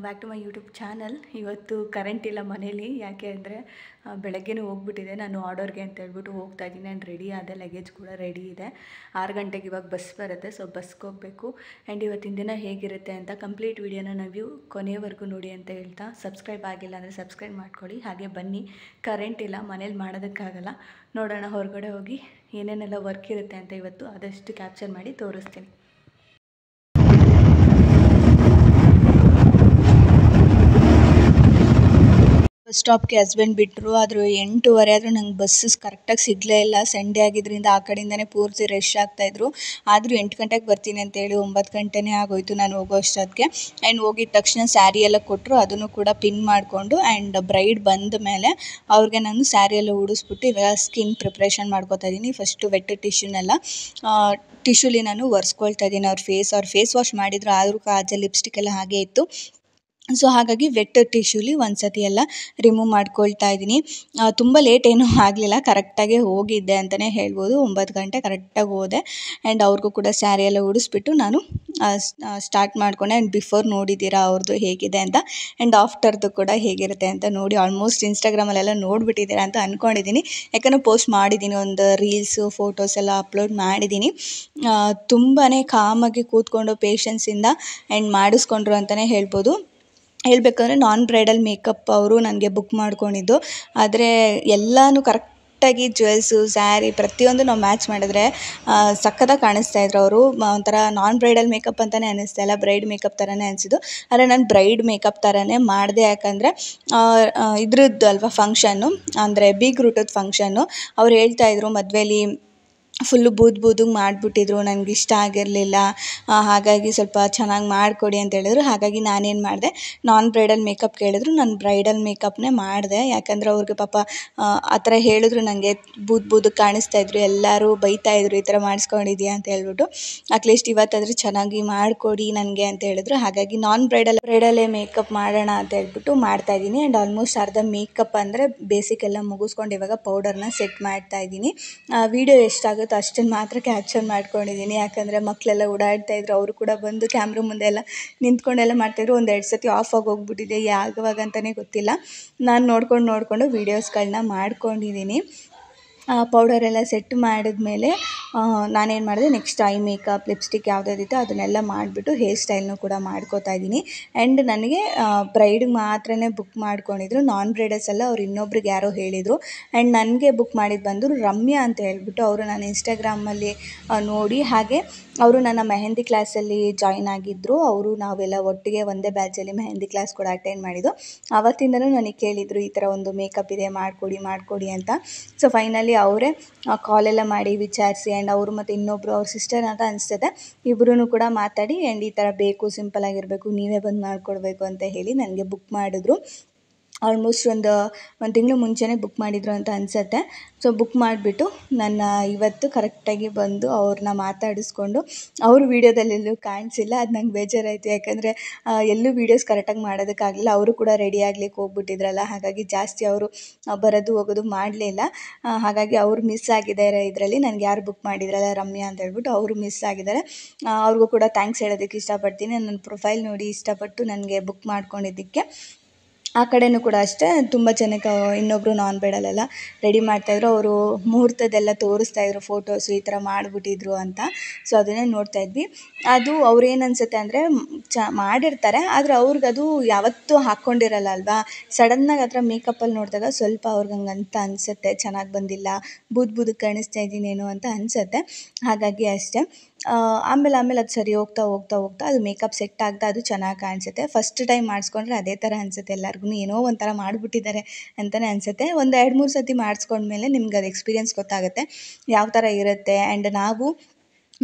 Back to my YouTube channel. ಇವತ್ತು current ಇಲ್ಲ ಮನೇಲಿ. ಯಾಕೆ ಅಂದರೆ ಬೆಳಗ್ಗೆನೇ ಹೋಗ್ಬಿಟ್ಟಿದೆ. ನಾನು ಆರ್ಡರ್ಗೆ ಅಂತ ಹೇಳ್ಬಿಟ್ಟು ಹೋಗ್ತಾ ಇದ್ದೀನಿ. ನಾನು ರೆಡಿ ಆದೆ, ಲಗೇಜ್ ಕೂಡ ರೆಡಿ ಇದೆ. 6 ಗಂಟೆಗೆ ಇವಾಗ ಬಸ್ ಬರುತ್ತೆ, ಸೊ ಬಸ್ಗೆ ಹೋಗಬೇಕು. ಆ್ಯಂಡ್ ಇವತ್ತಿನ ದಿನ ಹೇಗಿರುತ್ತೆ ಅಂತ ಕಂಪ್ಲೀಟ್ ವೀಡಿಯೋನ ನೀವು ಕೊನೆಯವರೆಗೂ ನೋಡಿ ಅಂತ ಹೇಳ್ತಾ, ಸಬ್ಸ್ಕ್ರೈಬ್ ಆಗಿಲ್ಲ ಅಂದರೆ ಸಬ್ಸ್ಕ್ರೈಬ್ ಮಾಡ್ಕೊಳ್ಳಿ. ಹಾಗೆ ಬನ್ನಿ, ಕರೆಂಟ್ ಇಲ್ಲ, ಮನೇಲಿ ಮಾಡೋದಕ್ಕಾಗಲ್ಲ. ನೋಡೋಣ ಹೊರಗಡೆ ಹೋಗಿ ಏನೇನೆಲ್ಲ ವರ್ಕ್ ಇರುತ್ತೆ ಅಂತ ಇವತ್ತು ಆದಷ್ಟು ಕ್ಯಾಪ್ಚರ್ ಮಾಡಿ ತೋರಿಸ್ತೀನಿ. ಬಸ್ ಸ್ಟಾಪ್ಗೆ ಹಸ್ಬೆಂಡ್ ಬಿಟ್ಟರು. ಆದರೂ 8:15 ಆದರೂ ನಂಗೆ ಬಸ್ಸಸ್ ಕರೆಕ್ಟಾಗಿ ಸಿಗಲೇ ಇಲ್ಲ. ಸಂಡೇ ಆಗಿದ್ದರಿಂದ ಆ ಕಡೆಯಿಂದನೇ ಪೂರ್ತಿ ರಶ್ ಆಗ್ತಾಯಿದ್ರು. ಆದರೂ 8 ಗಂಟೆಗೆ ಬರ್ತೀನಿ ಅಂತೇಳಿ 9 ಗಂಟೆನೇ ಆಗೋಯಿತು ನಾನು ಹೋಗೋ ಅಷ್ಟೊತ್ತಿಗೆ. ಆ್ಯಂಡ್ ಹೋಗಿದ ತಕ್ಷಣ ಸ್ಯಾರಿ ಎಲ್ಲ ಕೊಟ್ಟರು, ಅದನ್ನು ಕೂಡ ಪಿನ್ ಮಾಡಿಕೊಂಡು. ಆ್ಯಂಡ್ ಬ್ರೈಡ್ ಬಂದ ಮೇಲೆ ಅವ್ರಿಗೆ ನಾನು ಸ್ಯಾರಿ ಎಲ್ಲ ಉಡಿಸ್ಬಿಟ್ಟು ಇವಾಗ ಸ್ಕಿನ್ ಪ್ರಿಪ್ರೇಷನ್ ಮಾಡ್ಕೋತಾ ಇದ್ದೀನಿ. ಫಸ್ಟು ವೆಟ್ ಟಿಶ್ಯೂಲಿ ನಾನು ಒರೆಸ್ಕೊಳ್ತಾ ಇದ್ದೀನಿ ಅವ್ರ ಫೇಸ್ ವಾಶ್ ಮಾಡಿದ್ರು, ಆದರೂ ಕಾಜಲ್ ಲಿಪ್ಸ್ಟಿಕ್ ಎಲ್ಲ ಹಾಗೆ ಇತ್ತು. ಸೊ ಹಾಗಾಗಿ ವೆಟ್ ಟಿಶ್ಯೂಲಿ ಒಂದು ಸತಿ ಎಲ್ಲ ರಿಮೂವ್ ಮಾಡ್ಕೊಳ್ತಾ ಇದ್ದೀನಿ. ತುಂಬ ಲೇಟ್ ಏನೂ ಆಗಲಿಲ್ಲ, ಕರೆಕ್ಟಾಗೆ ಹೋಗಿದ್ದೆ ಅಂತಲೇ ಹೇಳ್ಬೋದು. 9 ಗಂಟೆ ಕರೆಕ್ಟಾಗಿ ಹೋದೆ. ಆ್ಯಂಡ್ ಅವ್ರಿಗೂ ಕೂಡ ಸ್ಯಾರಿ ಎಲ್ಲ ಉಡಿಸ್ಬಿಟ್ಟು ನಾನು ಸ್ಟಾರ್ಟ್ ಮಾಡ್ಕೊಂಡೆ. ಆ್ಯಂಡ್ ಬಿಫೋರ್ ನೋಡಿದ್ದೀರಾ ಅವ್ರದ್ದು ಹೇಗಿದೆ ಅಂತ, ಆ್ಯಂಡ್ ಆಫ್ಟರ್ದು ಕೂಡ ಹೇಗಿರುತ್ತೆ ಅಂತ ನೋಡಿ. ಆಲ್ಮೋಸ್ಟ್ ಇನ್ಸ್ಟಾಗ್ರಾಮಲ್ಲೆಲ್ಲ ನೋಡಿಬಿಟ್ಟಿದ್ದೀರಾ ಅಂತ ಅಂದ್ಕೊಂಡಿದ್ದೀನಿ. ಯಾಕಂದರೆ ಪೋಸ್ಟ್ ಮಾಡಿದ್ದೀನಿ, ಒಂದು ರೀಲ್ಸು ಫೋಟೋಸ್ ಎಲ್ಲ ಅಪ್ಲೋಡ್ ಮಾಡಿದ್ದೀನಿ. ತುಂಬಾ ಕಾಮಾಗಿ ಕೂತ್ಕೊಂಡು ಪೇಷನ್ಸಿಂದ ಆ್ಯಂಡ್ ಮಾಡಿಸ್ಕೊಂಡ್ರು ಅಂತಲೇ ಹೇಳ್ಬೋದು. ಹೇಳಬೇಕಂದ್ರೆ ನಾನ್ ಬ್ರೈಡಲ್ ಮೇಕಪ್ ಅವರು ನನಗೆ ಬುಕ್ ಮಾಡ್ಕೊಂಡಿದ್ದು. ಆದರೆ ಎಲ್ಲನೂ ಕರೆಕ್ಟಾಗಿ ಜ್ಯುವೆಲ್ಸು, ಸ್ಯಾರಿ ಪ್ರತಿಯೊಂದು ನಾವು ಮ್ಯಾಚ್ ಮಾಡಿದ್ರೆ ಸಖತ್ತಾಗಿ ಕಾಣಿಸ್ತಾಯಿದ್ರು ಅವರು. ಒಂಥರ ನಾನ್ ಬ್ರೈಡಲ್ ಮೇಕಪ್ ಅಂತಲೇ ಅನ್ನಿಸ್ತಾ ಇಲ್ಲ, ಬ್ರೈಡ್ ಮೇಕಪ್ ಥರನೇ ಅನಿಸಿದ್ದು. ಆದರೆ ನಾನು ಬ್ರೈಡ್ ಮೇಕಪ್ ಥರನೇ ಮಾಡಿದೆ. ಯಾಕಂದರೆ ಇದ್ರದ್ದು ಅಲ್ವಾ ಫಂಕ್ಷನ್ನು, ಅಂದರೆ ಬೀಗ್ ರೂಟದ ಫಂಕ್ಷನ್ನು. ಅವ್ರು ಹೇಳ್ತಾಯಿದ್ರು ಮದುವೆಲಿ ಫುಲ್ಲು ಬೂದು ಮಾಡಿಬಿಟ್ಟಿದ್ರು, ನನಗೆ ಇಷ್ಟ ಆಗಿರಲಿಲ್ಲ, ಹಾಗಾಗಿ ಸ್ವಲ್ಪ ಚೆನ್ನಾಗಿ ಮಾಡಿಕೊಡಿ ಅಂತ ಹೇಳಿದ್ರು. ಹಾಗಾಗಿ ನಾನೇನು ಮಾಡಿದೆ, ನಾನ್ ಬ್ರೈಡಲ್ ಮೇಕಪ್ ಕೇಳಿದ್ರು, ನಾನು ಬ್ರೈಡಲ್ ಮೇಕಪ್ನೇ ಮಾಡಿದೆ. ಯಾಕಂದರೆ ಅವ್ರಿಗೆ ಪಾಪ ಆ ಥರ ಹೇಳಿದ್ರು, ನನಗೆ ಬೂದು ಕಾಣಿಸ್ತಾಯಿದ್ರು, ಎಲ್ಲರೂ ಬೈತಾಯಿದ್ರು ಈ ಥರ ಮಾಡಿಸ್ಕೊಂಡಿದ್ಯಾ ಅಂತ ಹೇಳ್ಬಿಟ್ಟು. ಅಟ್ಲೀಸ್ಟ್ ಇವತ್ತಾದರೂ ಚೆನ್ನಾಗಿ ಮಾಡಿಕೊಡಿ ನನಗೆ ಅಂತ ಹೇಳಿದ್ರು. ಹಾಗಾಗಿ ನಾನ್ ಬ್ರೈಡಲ್ಲೇ ಮೇಕಪ್ ಮಾಡೋಣ ಅಂತ ಹೇಳ್ಬಿಟ್ಟು ಮಾಡ್ತಾಯಿದ್ದೀನಿ. ಆ್ಯಂಡ್ ಆಲ್ಮೋಸ್ಟ್ ಅರ್ಧ ಮೇಕಪ್ ಅಂದರೆ ಬೇಸಿಕ್ ಎಲ್ಲ ಮುಗಿಸ್ಕೊಂಡು ಇವಾಗ ಪೌಡರ್ನ ಸೆಟ್ ಮಾಡ್ತಾಯಿದ್ದೀನಿ. ವಿಡಿಯೋ ಎಷ್ಟಾಗುತ್ತೆ ಅಷ್ಟನ್ನು ಮಾತ್ರ ಕ್ಯಾಪ್ಚರ್ ಮಾಡ್ಕೊಂಡಿದ್ದೀನಿ. ಯಾಕಂದರೆ ಮಕ್ಕಳೆಲ್ಲ ಓಡಾಡ್ತಾಯಿದ್ರು, ಅವರು ಕೂಡ ಬಂದು ಕ್ಯಾಮ್ರಾ ಮುಂದೆ ಎಲ್ಲ ನಿಂತ್ಕೊಂಡೆಲ್ಲ ಮಾಡ್ತಾಯಿದ್ರು. 1-2 ಸತಿ ಆಫ್ ಹೋಗ್ಬಿಟ್ಟಿದೆ, ಯಾವಾಗ ಅಂತಲೇ ಗೊತ್ತಿಲ್ಲ. ನಾನು ನೋಡ್ಕೊಂಡು ವೀಡಿಯೋಸ್ಗಳನ್ನ ಮಾಡ್ಕೊಂಡಿದ್ದೀನಿ. ಪೌಡರೆಲ್ಲ ಸೆಟ್ ಮಾಡಿದ್ಮೇಲೆ ನಾನೇನು ಮಾಡಿದೆ, ನೆಕ್ಸ್ಟ್ ಐ ಮೇಕಪ್, ಲಿಪ್ಸ್ಟಿಕ್ ಯಾವುದಿತ್ತು ಅದನ್ನೆಲ್ಲ ಮಾಡಿಬಿಟ್ಟು ಹೇರ್ ಸ್ಟೈಲ್ನೂ ಕೂಡ ಮಾಡ್ಕೋತಾ ಇದ್ದೀನಿ. ಆ್ಯಂಡ್ ನನಗೆ ಬ್ರೈಡ್ಗೆ ಮಾತ್ರನೇ ಬುಕ್ ಮಾಡ್ಕೊಂಡಿದ್ರು, ನಾನ್ ಬ್ರೈಡಲ್ಸ್ ಎಲ್ಲ ಅವ್ರು ಇನ್ನೊಬ್ರಿಗೆ ಯಾರೋ ಹೇಳಿದರು. ಆ್ಯಂಡ್ ನನಗೆ ಬುಕ್ ಮಾಡಿದ್ದು ಬಂದು ರಮ್ಯಾ ಅಂತ ಹೇಳ್ಬಿಟ್ಟು. ಅವರು ನಾನು ಇನ್ಸ್ಟಾಗ್ರಾಮಲ್ಲಿ ನೋಡಿ, ಹಾಗೆ ಅವರು ನನ್ನ ಮೆಹಂದಿ ಕ್ಲಾಸಲ್ಲಿ ಜಾಯ್ನ್ ಆಗಿದ್ದರು. ನಾವೆಲ್ಲ ಒಟ್ಟಿಗೆ ಒಂದೇ ಬ್ಯಾಚಲ್ಲಿ ಮೆಹಂದಿ ಕ್ಲಾಸ್ ಕೂಡ ಅಟೆಂಡ್ ಮಾಡಿದ್ದು. ಆವತ್ತಿಂದನೂ ನನಗೆ ಕೇಳಿದರು, ಈ ಥರ ಒಂದು ಮೇಕಪ್ ಇದೆ ಮಾಡಿಕೊಡಿ ಅಂತ. ಸೊ ಫೈನಲಿ ಅವರೇ ಕಾಲೆಲ್ಲ ಮಾಡಿ ವಿಚಾರಿಸಿ, ಆ್ಯಂಡ್ ಅವರು ಮತ್ತು ಇನ್ನೊಬ್ಬರು ಅವ್ರ ಸಿಸ್ಟರ್ ಅಂತ ಅನಿಸ್ತದೆ, ಇಬ್ಬರೂ ಕೂಡ ಮಾತಾಡಿ, ಆ್ಯಂಡ್ ಈ ಥರ ಬೇಕು, ಸಿಂಪಲಾಗಿರಬೇಕು, ನೀವೇ ಬಂದು ಮಾಡಿಕೊಡ್ಬೇಕು ಅಂತ ಹೇಳಿ ನನಗೆ ಬುಕ್ ಮಾಡಿದ್ರು. ಆಲ್ಮೋಸ್ಟ್ ಒಂದು ತಿಂಗಳು ಮುಂಚೆನೇ ಬುಕ್ ಮಾಡಿದರು ಅಂತ ಅನಿಸುತ್ತೆ. ಸೊ ಬುಕ್ ಮಾಡಿಬಿಟ್ಟು ನನ್ನ ಇವತ್ತು ಕರೆಕ್ಟಾಗಿ ಬಂದು ಅವ್ರನ್ನ ಮಾತಾಡಿಸ್ಕೊಂಡು, ಅವರು ವೀಡಿಯೋದಲ್ಲೆಲ್ಲೂ ಕಾಣಿಸಿಲ್ಲ. ಅದು ನಂಗೆ ಬೇಜಾರಾಯಿತು. ಯಾಕಂದರೆ ಎಲ್ಲೂ ವೀಡಿಯೋಸ್ ಕರೆಕ್ಟಾಗಿ ಮಾಡೋದಕ್ಕಾಗಲಿಲ್ಲ. ಅವರು ಕೂಡ ರೆಡಿ ಆಗ್ಲಿಕ್ಕೆ ಹೋಗ್ಬಿಟ್ಟಿದ್ರಲ್ಲ, ಹಾಗಾಗಿ ಜಾಸ್ತಿ ಅವರು ಬರೋದು ಹೋಗೋದು ಮಾಡಲಿಲ್ಲ. ಹಾಗಾಗಿ ಅವರು ಮಿಸ್ ಆಗಿದ್ದಾರೆ ಇದರಲ್ಲಿ. ನನಗೆ ಯಾರು ಬುಕ್ ಮಾಡಿದ್ರಲ್ಲ ರಮ್ಯಾ ಅಂತ ಹೇಳ್ಬಿಟ್ಟು, ಅವರು ಮಿಸ್ ಆಗಿದ್ದಾರೆ. ಅವ್ರಿಗೂ ಕೂಡ ಥ್ಯಾಂಕ್ಸ್ ಹೇಳೋದಕ್ಕೆ ಇಷ್ಟಪಡ್ತೀನಿ. ನನ್ನ ಪ್ರೊಫೈಲ್ ನೋಡಿ ಇಷ್ಟಪಟ್ಟು ನನಗೆ ಬುಕ್ ಮಾಡ್ಕೊಂಡಿದ್ದಕ್ಕೆ. ಆ ಕಡೆಯೂ ಕೂಡ ಅಷ್ಟೇ, ತುಂಬ ಜನಕ್ಕೆ ಇನ್ನೊಬ್ಬರು ನಾನ್ ಬ್ರೈಡಲೆಲ್ಲ ರೆಡಿ ಮಾಡ್ತಾಯಿದ್ರು. ಅವರು ಮುಹೂರ್ತದೆಲ್ಲ ತೋರಿಸ್ತಾಯಿದ್ರು ಫೋಟೋಸು, ಈ ಥರ ಮಾಡಿಬಿಟ್ಟಿದ್ರು ಅಂತ. ಸೊ ಅದನ್ನೇ ನೋಡ್ತಾ ಇದ್ವಿ. ಅದು ಅವ್ರೇನು ಅನಿಸುತ್ತೆ ಅಂದರೆ ಮಾಡಿರ್ತಾರೆ, ಆದರೆ ಅವ್ರಿಗದು ಯಾವತ್ತೂ ಹಾಕ್ಕೊಂಡಿರಲ್ಲ ಅಲ್ವಾ. ಸಡನ್ನಾಗಿ ಆ ಥರ ಮೇಕಪ್ಪಲ್ಲಿ ನೋಡಿದಾಗ ಸ್ವಲ್ಪ ಅವ್ರಿಗೆ ಹಂಗಂತ ಅನಿಸುತ್ತೆ, ಚೆನ್ನಾಗಿ ಬಂದಿಲ್ಲ, ಬೂದು ಕಾಣಿಸ್ತಾ ಇದ್ದೀನೇನೋ ಅಂತ ಅನಿಸುತ್ತೆ. ಹಾಗಾಗಿ ಅಷ್ಟೇ. ಆಮೇಲೆ ಅದು ಸರಿ ಹೋಗ್ತಾ ಅದು ಮೇಕಪ್ ಸೆಟ್ ಆಗ್ತಾ ಅದು ಚೆನ್ನಾಗಿ ಕಾಣಿಸುತ್ತೆ. ಫಸ್ಟ್ ಟೈಮ್ ಮಾಡಿಸ್ಕೊಂಡ್ರೆ ಅದೇ ಥರ ಅನಿಸುತ್ತೆ ಎಲ್ಲರಿಗೂ, ಏನೋ ಒಂಥರ ಮಾಡಿಬಿಟ್ಟಿದ್ದಾರೆ ಅಂತಲೇ ಅನಿಸುತ್ತೆ. ಒಂದು 2-3 ಸತಿ ಮಾಡಿಸ್ಕೊಂಡ್ಮೇಲೆ ನಿಮ್ಗೆ ಅದು ಎಕ್ಸ್ಪೀರಿಯೆನ್ಸ್ ಗೊತ್ತಾಗುತ್ತೆ ಯಾವ ಥರ ಇರುತ್ತೆ. ಆ್ಯಂಡ್ ನಾವು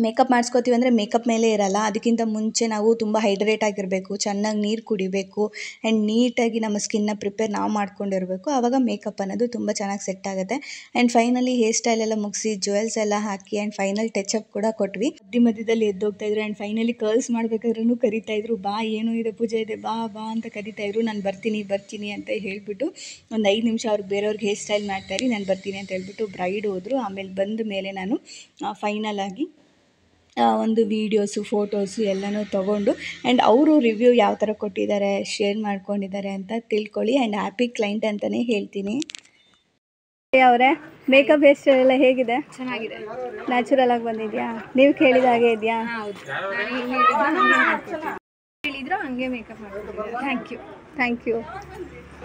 ಮೇಕಪ್ ಮಾಡಿಸ್ಕೋತೀವಿ ಅಂದರೆ ಮೇಕಪ್ ಮೇಲೆ ಇರಲ್ಲ, ಅದಕ್ಕಿಂತ ಮುಂಚೆ ನಾವು ತುಂಬ ಹೈಡ್ರೇಟ್ ಆಗಿರಬೇಕು, ಚೆನ್ನಾಗಿ ನೀರು ಕುಡಿಬೇಕು, ಆ್ಯಂಡ್ ನೀಟಾಗಿ ನಮ್ಮ ಸ್ಕಿನ್ನ ಪ್ರಿಪೇರ್ ನಾವು ಮಾಡ್ಕೊಂಡಿರಬೇಕು. ಆವಾಗ ಮೇಕಪ್ ಅನ್ನೋದು ತುಂಬ ಚೆನ್ನಾಗಿ ಸೆಟ್ ಆಗುತ್ತೆ. ಆ್ಯಂಡ್ ಫೈನಲಿ ಹೇರ್ ಸ್ಟೈಲ್ ಎಲ್ಲ ಮುಗಿಸಿ, ಜ್ಯುವೆಲ್ಸ್ ಎಲ್ಲ ಹಾಕಿ, ಆ್ಯಂಡ್ ಫೈನಲ್ ಟಚಪ್ ಕೂಡ ಕೊಟ್ವಿ. ಮಧ್ಯದಲ್ಲಿ ಎದ್ದೋಗ್ತಾಯಿದ್ರು. ಆ್ಯಂಡ್ ಫೈನಲಿ ಕರ್ಲ್ಸ್ ಮಾಡಬೇಕಾದ್ರೂ ಕರಿತಾಯಿದ್ರು, ಬಾ ಏನೋ ಇದೆ ಪೂಜೆ ಇದೆ, ಬಾ ಅಂತ ಕರಿತಾಯಿದ್ರು. ನಾನು ಬರ್ತೀನಿ ಅಂತ ಹೇಳಿಬಿಟ್ಟು ಒಂದು 5 ನಿಮಿಷ ಅವ್ರಿಗೆ ಬೇರೆಯವ್ರಿಗೆ ಹೇರ್ ಸ್ಟೈಲ್ ಮಾಡ್ತಾಯಿರಿ, ನಾನು ಬರ್ತೀನಿ ಅಂತ ಹೇಳ್ಬಿಟ್ಟು ಬ್ರೈಡ್ ಹೋದರು. ಆಮೇಲೆ ಬಂದ ಮೇಲೆ ನಾನು ಫೈನಲ್ ಆಗಿ ಒಂದು ವೀಡಿಯೋಸು ಫೋಟೋಸು ಎಲ್ಲನೂ ತೊಗೊಂಡು ಆ್ಯಂಡ್ ಅವರು ರಿವ್ಯೂ ಯಾವ ಥರ ಕೊಟ್ಟಿದ್ದಾರೆ ಶೇರ್ ಮಾಡ್ಕೊಂಡಿದ್ದಾರೆ ಅಂತ ತಿಳ್ಕೊಳ್ಳಿ. ಆ್ಯಂಡ್ ಹ್ಯಾಪಿ ಕ್ಲೈಂಟ್ ಅಂತಲೇ ಹೇಳ್ತೀನಿ. ಅವರೇ ಮೇಕಪ್ ಹೇರ್ ಸ್ಟೈಲ್ ಎಲ್ಲ ಹೇಗಿದೆ? ಚೆನ್ನಾಗಿದೆ, ನ್ಯಾಚುರಲ್ ಆಗಿ ಬಂದಿದೆಯಾ? ನೀವು ಕೇಳಿದ ಹಾಗೆ ಇದೆಯಾ? ಹೌದು, ಹೇಳಿದ್ರು ಹಂಗೆ ಮೇಕಪ್ ಮಾಡ್ತೀನಿ. Thank you.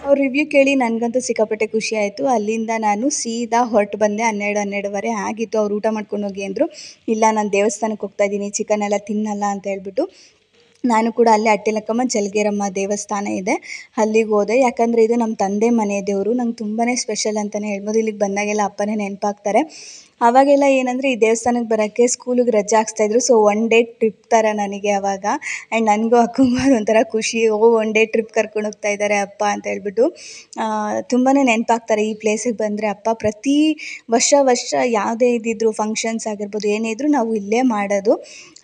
ಅವ್ರ ರಿವ್ಯೂ ಕೇಳಿ ನನಗಂತೂ ಸಿಕ್ಕಾಪಟ್ಟೆ ಖುಷಿ ಆಯಿತು. ಅಲ್ಲಿಂದ ನಾನು ಸೀದಾ ಹೊರಟು ಬಂದೆ. 12:30 ಆಗಿತ್ತು. ಅವ್ರು ಊಟ ಮಾಡ್ಕೊಂಡು ಹೋಗಿ ಅಂದರು. ಇಲ್ಲ, ನಾನು ದೇವಸ್ಥಾನಕ್ಕೆ ಹೋಗ್ತಾಯಿದ್ದೀನಿ, ಚಿಕನ್ ಎಲ್ಲ ತಿನ್ನಲ್ಲ ಅಂತ ಹೇಳ್ಬಿಟ್ಟು ನಾನು ಕೂಡ ಅಲ್ಲೇ ಅಟ್ಟಿಲಕ್ಕಮ್ಮ ಜಲಗೇರಮ್ಮ ದೇವಸ್ಥಾನ ಇದೆ, ಅಲ್ಲಿಗೆ ಹೋದೆ. ಯಾಕಂದರೆ ಇದು ನಮ್ಮ ತಂದೆ ಮನೆ ದೇವರು, ನಂಗೆ ತುಂಬಾ ಸ್ಪೆಷಲ್ ಅಂತಲೇ ಹೇಳ್ಬೋದು. ಇಲ್ಲಿಗೆ ಬಂದಾಗೆಲ್ಲ ಅಪ್ಪನೇ ನೆನಪಾಗ್ತಾರೆ. ಆವಾಗೆಲ್ಲ ಏನಂದರೆ ಈ ದೇವಸ್ಥಾನಕ್ಕೆ ಬರೋಕ್ಕೆ ಸ್ಕೂಲಿಗೆ ರಜೆ ಹಾಕ್ಸ್ತಾಯಿದ್ರು. ಸೊ 1 ಡೇ ಟ್ರಿಪ್ ಥರ ನನಗೆ ಆವಾಗ. ಆ್ಯಂಡ್ ನನಗೂ ಅಕ್ಕಂಗೂ ಅದೊಂಥರ ಖುಷಿ, 1 ಡೇ ಟ್ರಿಪ್ ಕರ್ಕೊಂಡು ಹೋಗ್ತಾ ಇದ್ದಾರೆ ಅಪ್ಪ ಅಂತ ಹೇಳ್ಬಿಟ್ಟು. ತುಂಬಾ ನೆನಪಾಗ್ತಾರೆ ಈ ಪ್ಲೇಸಿಗೆ ಬಂದರೆ ಅಪ್ಪ. ಪ್ರತಿ ವರ್ಷ ಯಾವುದೇ ಇದ್ದಿದ್ರು ಫಂಕ್ಷನ್ಸ್ ಆಗಿರ್ಬೋದು, ಏನೇ ಇದ್ದರೂ ನಾವು ಇಲ್ಲೇ ಮಾಡೋದು.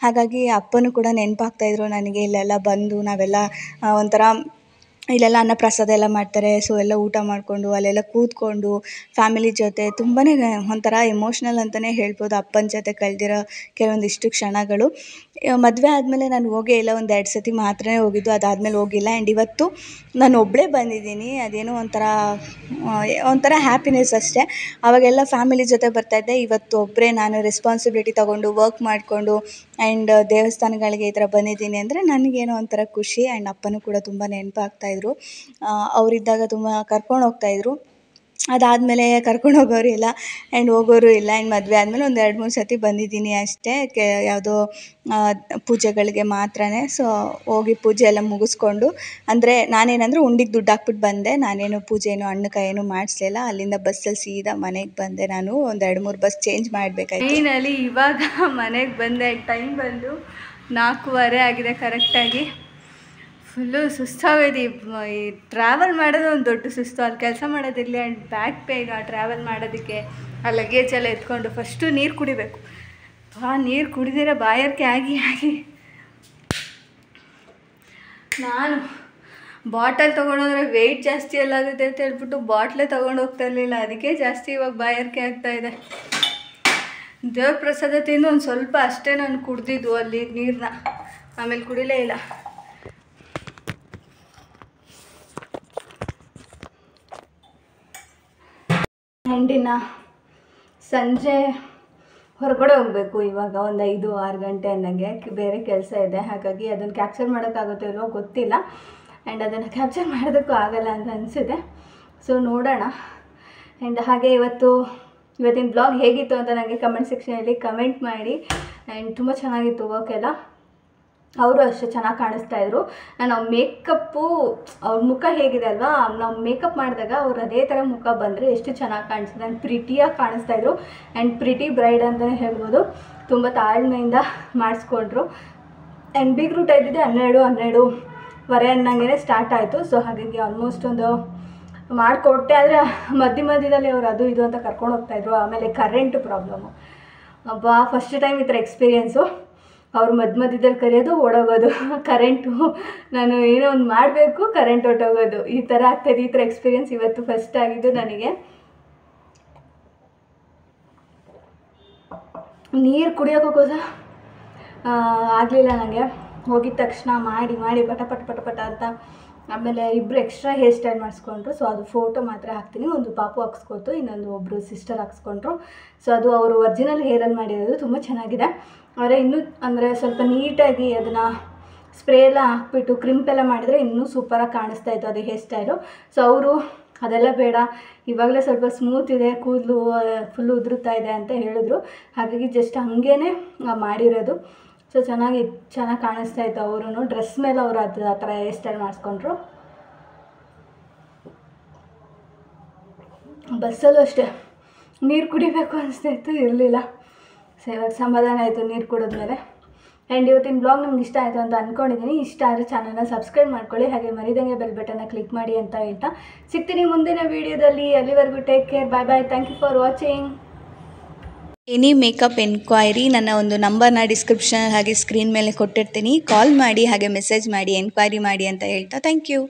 ಹಾಗಾಗಿ ಅಪ್ಪನೂ ಕೂಡ ನೆನಪಾಗ್ತಾಯಿದ್ರು ನನಗೆ. ಇಲ್ಲೆಲ್ಲ ಬಂದು ನಾವೆಲ್ಲ ಒಂಥರ ಇಲ್ಲೆಲ್ಲ ಅನ್ನ ಪ್ರಸಾದ ಎಲ್ಲ ಮಾಡ್ತಾರೆ. ಸೊ ಎಲ್ಲ ಊಟ ಮಾಡಿಕೊಂಡು ಅಲ್ಲೆಲ್ಲ ಕೂತ್ಕೊಂಡು ಫ್ಯಾಮಿಲಿ ಜೊತೆ ತುಂಬಾ ಒಂಥರ ಎಮೋಷ್ನಲ್ ಅಂತಲೇ ಹೇಳ್ಬೋದು. ಅಪ್ಪನ ಜೊತೆ ಕಳೆದಿರೋ ಕೆಲವೊಂದಿಷ್ಟು ಕ್ಷಣಗಳು. ಮದುವೆ ಆದಮೇಲೆ ನಾನು ಹೋಗೇ ಇಲ್ಲ, 1-2 ಸತಿ ಮಾತ್ರ ಹೋಗಿದ್ದು, ಅದಾದಮೇಲೆ ಹೋಗಿಲ್ಲ. ಆ್ಯಂಡ್ ಇವತ್ತು ನಾನು ಒಬ್ಬಳೇ ಬಂದಿದ್ದೀನಿ. ಅದೇನೋ ಒಂಥರ ಹ್ಯಾಪಿನೆಸ್ ಅಷ್ಟೇ. ಆವಾಗೆಲ್ಲ ಫ್ಯಾಮಿಲಿ ಜೊತೆ ಬರ್ತಾಯಿದ್ದೆ, ಇವತ್ತು ಒಬ್ಬರೇ ನಾನು ರೆಸ್ಪಾನ್ಸಿಬಿಲಿಟಿ ತೊಗೊಂಡು ವರ್ಕ್ ಮಾಡಿಕೊಂಡು ಆ್ಯಂಡ್ ದೇವಸ್ಥಾನಗಳಿಗೆ ಈ ಥರ ಬಂದಿದ್ದೀನಿ ಅಂದರೆ ನನಗೇನೋ ಒಂಥರ ಖುಷಿ. ಆ್ಯಂಡ್ ಅಪ್ಪನೂ ಕೂಡ ತುಂಬ ನೆನಪಾಗ್ತಾಯಿದ್ರು. ಅವರಿದ್ದಾಗ ತುಂಬ ಕರ್ಕೊಂಡು ಹೋಗ್ತಾಯಿದ್ರು. ಅದಾದಮೇಲೆ ಕರ್ಕೊಂಡು ಹೋಗೋರು ಇಲ್ಲ ಆ್ಯಂಡ್ ಹೋಗೋರು ಇಲ್ಲ. ಆ್ಯಂಡ್ ಮದುವೆ ಆದಮೇಲೆ 1-2-3 ಸತಿ ಬಂದಿದ್ದೀನಿ ಅಷ್ಟೇ, ಯಾವುದೋ ಪೂಜೆಗಳಿಗೆ ಮಾತ್ರನೇ. ಸೊ ಹೋಗಿ ಪೂಜೆ ಎಲ್ಲ ಮುಗಿಸ್ಕೊಂಡು, ಅಂದರೆ ನಾನೇನಂದರೆ ಉಂಡಿಗೆ ದುಡ್ಡು ಹಾಕ್ಬಿಟ್ಟು ಬಂದೆ. ನಾನೇನು ಪೂಜೆ ಹಣ್ಣು ಕಾಯಿ ಏನೂ ಮಾಡಿಸ್ಲಿಲ್ಲ. ಅಲ್ಲಿಂದ ಬಸ್ಸಲ್ಲಿ ಸೀದಾ ಮನೆಗೆ ಬಂದೆ. ನಾನು 1-2-3 ಬಸ್ ಚೇಂಜ್ ಮಾಡಬೇಕಾಯ್ತು. ಫೈನಲಿ ಇವಾಗ ಮನೆಗೆ ಬಂದೆ. ಟೈಮ್ ಬಂದು 4:15 ಆಗಿದೆ ಕರೆಕ್ಟಾಗಿ. ಫುಲ್ಲು ಸುಸ್ತಾಗೋಯ್ತು. ಈ ಟ್ರಾವೆಲ್ ಮಾಡೋದು ಒಂದು ದೊಡ್ಡ ಸುಸ್ತು. ಅಲ್ಲಿ ಕೆಲಸ ಮಾಡೋದಿರಲಿ ಆ್ಯಂಡ್ ಬ್ಯಾಕ್ ಬೇಗ ಟ್ರಾವೆಲ್ ಮಾಡೋದಕ್ಕೆ ಆ ಲಗೇಜ್ ಎಲ್ಲ ಎತ್ಕೊಂಡು ಫಸ್ಟು ನೀರು ಕುಡಿಬೇಕು. ನೀರು ಕುಡಿದಿರೋ ಬಾಯಾರಿಕೆ ಆಗಿ ನಾನು ಬಾಟಲ್ ತೊಗೊಂಡೋದ್ರೆ ವೆಯ್ಟ್ ಜಾಸ್ತಿ ಎಲ್ಲ ಆಗುತ್ತೆ ಅಂತ ಹೇಳ್ಬಿಟ್ಟು ಬಾಟ್ಲೇ ತೊಗೊಂಡು ಹೋಗ್ತಾ ಇರಲಿಲ್ಲ. ಅದಕ್ಕೆ ಜಾಸ್ತಿ ಇವಾಗ ಬಾಯಾರಿಕೆ ಆಗ್ತಾಯಿದೆ. ದೇವ್ರ ಪ್ರಸಾದ ತಿಂದು ಒಂದು ಸ್ವಲ್ಪ ಅಷ್ಟೇ ನಾನು ಕುಡ್ದಿದ್ದು ಅಲ್ಲಿ ನೀರನ್ನ, ಆಮೇಲೆ ಕುಡಿಲೇ ಇಲ್ಲ. ಆ್ಯಂಡಿನ ಸಂಜೆ ಹೊರಗಡೆ ಹೋಗಬೇಕು ಇವಾಗ, ಒಂದು 5-6 ಗಂಟೆ ಅನ್ನಂಗೆ. ಬೇರೆ ಕೆಲಸ ಇದೆ, ಹಾಗಾಗಿ ಅದನ್ನು ಕ್ಯಾಪ್ಚರ್ ಮಾಡೋಕ್ಕಾಗುತ್ತೋ ಇಲ್ವೋ ಗೊತ್ತಿಲ್ಲ. ಆ್ಯಂಡ್ ಅದನ್ನು ಕ್ಯಾಪ್ಚರ್ ಮಾಡೋದಕ್ಕೂ ಆಗಲ್ಲ ಅಂತ ಅನಿಸಿದೆ. ಸೊ ನೋಡೋಣ. ಆ್ಯಂಡ್ ಹಾಗೆ ಇವತ್ತಿನ ಬ್ಲಾಗ್ ಹೇಗಿತ್ತು ಅಂತ ನನಗೆ ಕಮೆಂಟ್ ಸೆಕ್ಷನಲ್ಲಿ ಕಮೆಂಟ್ ಮಾಡಿ. ಆ್ಯಂಡ್ ತುಂಬ ಚೆನ್ನಾಗಿತ್ತು ವರ್ಕೆಲ್ಲ. ಅವರು ಅಷ್ಟೇ ಚೆನ್ನಾಗಿ ಕಾಣಿಸ್ತಾಯಿದ್ರು. ನಾವು ಮೇಕಪ್ಪು ಅವ್ರ ಮುಖ ಹೇಗಿದೆ ಅಲ್ವಾ, ನಾವು ಮೇಕಪ್ ಮಾಡಿದಾಗ ಅವ್ರು ಅದೇ ಥರ ಮುಖ ಬಂದರೆ ಎಷ್ಟು ಚೆನ್ನಾಗಿ ಕಾಣಿಸ್ತದೆ. ಆ್ಯಂಡ್ ಪ್ರಿಟಿಯಾಗಿ ಕಾಣಿಸ್ತಾಯಿದ್ರು. ಆ್ಯಂಡ್ ಪ್ರಿಟಿ ಬ್ರೈಡ್ ಅಂತಲೇ ಹೇಳ್ಬೋದು. ತುಂಬ ತಾಳ್ಮೆಯಿಂದ ಮಾಡಿಸ್ಕೊಂಡ್ರು. ಆ್ಯಂಡ್ ಬಿಗ್ ರೂಟ್ ಇದ್ದಿದ್ದೆ 12:30 ಅನ್ನಂಗೆ ಸ್ಟಾರ್ಟ್ ಆಯಿತು. ಸೊ ಹಾಗಾಗಿ ಆಲ್ಮೋಸ್ಟ್ ಒಂದು ಮಾಡಿಕೊಟ್ಟೆ. ಆದರೆ ಮಧ್ಯದಲ್ಲಿ ಅವರು ಅದು ಇದು ಅಂತ ಕರ್ಕೊಂಡು ಹೋಗ್ತಾಯಿದ್ರು. ಆಮೇಲೆ ಕರೆಂಟು ಪ್ರಾಬ್ಲಮ್ಮು. ಫಸ್ಟ್ ಟೈಮ್ ಈ ಥರ ಎಕ್ಸ್ಪೀರಿಯೆನ್ಸು. ಅವ್ರು ಮಧ್ಯದಲ್ಲಿ ಕರೆಯೋದು, ಓಡೋಗೋದು, ಕರೆಂಟು, ನಾನು ಏನೋ ಒಂದು ಮಾಡಬೇಕು, ಕರೆಂಟ್ ಹೊಟ್ಟೋಗೋದು, ಈ ಥರ ಆಗ್ತಾಯಿದೆ. ಈ ಥರ ಎಕ್ಸ್ಪೀರಿಯೆನ್ಸ್ ಇವತ್ತು ಫಸ್ಟ್ ಆಗಿದ್ದು ನನಗೆ. ನೀರು ಕುಡಿಯೋಕ್ಕೋಸ ಆಗಲಿಲ್ಲ ನನಗೆ. ಹೋಗಿದ ತಕ್ಷಣ ಮಾಡಿ ಪಟ ಅಂತ. ಆಮೇಲೆ ಇಬ್ಬರು ಎಕ್ಸ್ಟ್ರಾ ಹೇರ್ ಸ್ಟೈಲ್ ಮಾಡಿಸ್ಕೊಂಡ್ರು. ಸೊ ಅದು ಫೋಟೋ ಮಾತ್ರ ಹಾಕ್ತೀನಿ. ಒಂದು ಪಾಪು ಹಾಕ್ಸ್ಕೊತು, ಇನ್ನೊಂದು ಒಬ್ಬರು ಸಿಸ್ಟರ್ ಹಾಕ್ಸ್ಕೊಂಡ್ರು. ಸೊ ಅದು ಅವರು ಒರಿಜಿನಲ್ ಹೇರಲ್ಲಿ ಮಾಡಿರೋದು, ತುಂಬ ಚೆನ್ನಾಗಿದೆ. ಆದರೆ ಇನ್ನೂ ಅಂದರೆ ಸ್ವಲ್ಪ ನೀಟಾಗಿ ಅದನ್ನು ಸ್ಪ್ರೇ ಎಲ್ಲ ಹಾಕ್ಬಿಟ್ಟು ಕ್ರಿಂಪೆಲ್ಲ ಮಾಡಿದರೆ ಇನ್ನೂ ಸೂಪರಾಗಿ ಕಾಣಿಸ್ತಾಯಿತ್ತು ಅದು ಹೇರ್ ಸ್ಟೈಲು. ಸೊ ಅವರು ಅದೆಲ್ಲ ಬೇಡ, ಇವಾಗಲೇ ಸ್ವಲ್ಪ ಸ್ಮೂತ್ ಇದೆ, ಕೂದಲು ಫುಲ್ಲು ಉದುರುತ್ತಾ ಇದೆ ಅಂತ ಹೇಳಿದ್ರು. ಹಾಗಾಗಿ ಜಸ್ಟ್ ಹಾಗೇ ಮಾಡಿರೋದು. ಸೊ ಚೆನ್ನಾಗಿ ಕಾಣಿಸ್ತಾಯಿತ್ತು. ಅವರು ಡ್ರೆಸ್ ಮೇಲೆ ಅವರು ಅದು ಆ ಥರ ಹೇರ್ ಸ್ಟೈಲ್ ಮಾಡಿಸ್ಕೊಂಡ್ರು. ಬಸ್ಸಲ್ಲೂ ಅಷ್ಟೇ ನೀರು ಕುಡಿಬೇಕು ಅನಿಸ್ತಾಯಿತ್ತು, ಇರಲಿಲ್ಲ. ಸೊ ಇವಾಗ ಸಮಾಧಾನ ಆಯಿತು ನೀರು ಕುಡಿದ್ಮೇಲೆ. ಆ್ಯಂಡ್ ಇವತ್ತಿನ ಬ್ಲಾಗ್ ನಿಮ್ಗೆ ಇಷ್ಟ ಆಯಿತು ಅಂತ ಅಂದ್ಕೊಂಡಿದ್ದೀನಿ. ಇಷ್ಟ ಆದರೆ ಚಾನಲ್ನ ಸಬ್ಸ್ಕ್ರೈಬ್ ಮಾಡ್ಕೊಳ್ಳಿ, ಹಾಗೆ ಮರಿದಂಗೆ ಬೆಲ್ ಬಟನ್ನ ಕ್ಲಿಕ್ ಮಾಡಿ ಅಂತ ಹೇಳ್ತಾ ಸಿಗ್ತೀನಿ ಮುಂದಿನ ವೀಡಿಯೋದಲ್ಲಿ. ಅಲ್ಲಿವರೆಗೂ take care, bye bye, thank you for watching. Any makeup enquiry ನನ್ನ ಒಂದು ನಂಬರ್ನ ಡಿಸ್ಕ್ರಿಪ್ಷನ್ ಹಾಗೆ ಸ್ಕ್ರೀನ್ ಮೇಲೆ ಕೊಟ್ಟಿರ್ತೀನಿ. ಕಾಲ್ ಮಾಡಿ ಹಾಗೆ ಮೆಸೇಜ್ ಮಾಡಿ, ಎನ್ಕ್ವೈರಿ ಮಾಡಿ ಅಂತ ಹೇಳ್ತಾ ಥ್ಯಾಂಕ್ ಯು.